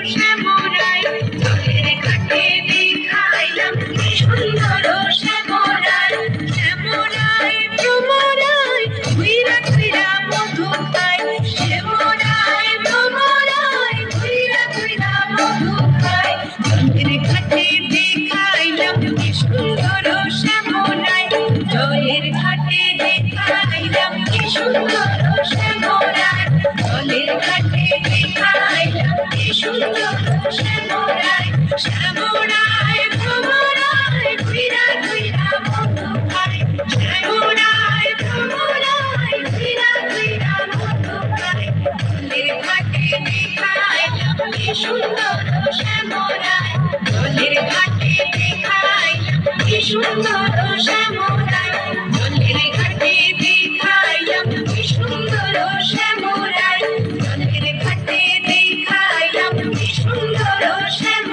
শ্যামরাই জলের ঘাটে দেখাইলাম কি সুন্দর শ্যামরাই শ্যামরাই ভ্রমরাই ঘুইরা ঘুইরা মধু খায় শ্যামরাই ভ্রমরাই ঘুইরা ঘুইরা মধু খায় জলের ঘাটে দেখাইলাম কি সুন্দর শ্যামরাই জলের ঘাটে দেখাইলাম কি সুন্দর শ্যামরাই জলের ঘাটে দেখাইলাম কি সুন্দর শ্যামরাই শ্যামরাই ভ্রমরাই ঘুইরা ঘুইরা মধু খায় শ্যামরাই ভ্রমরাই ঘুইরা ঘুইরা মধু খায় জলের ঘাটে দেখাইলাম কি সুন্দর শ্যামরাই জলের ঘাটে দেখাইলাম কি সুন্দর শ্যামরাই জলের ঘাটে দেখাইলাম কি সুন্দর শ্যামরাই জলের ঘাটে দেখাইলাম কি সুন্দর শ্যামরাই।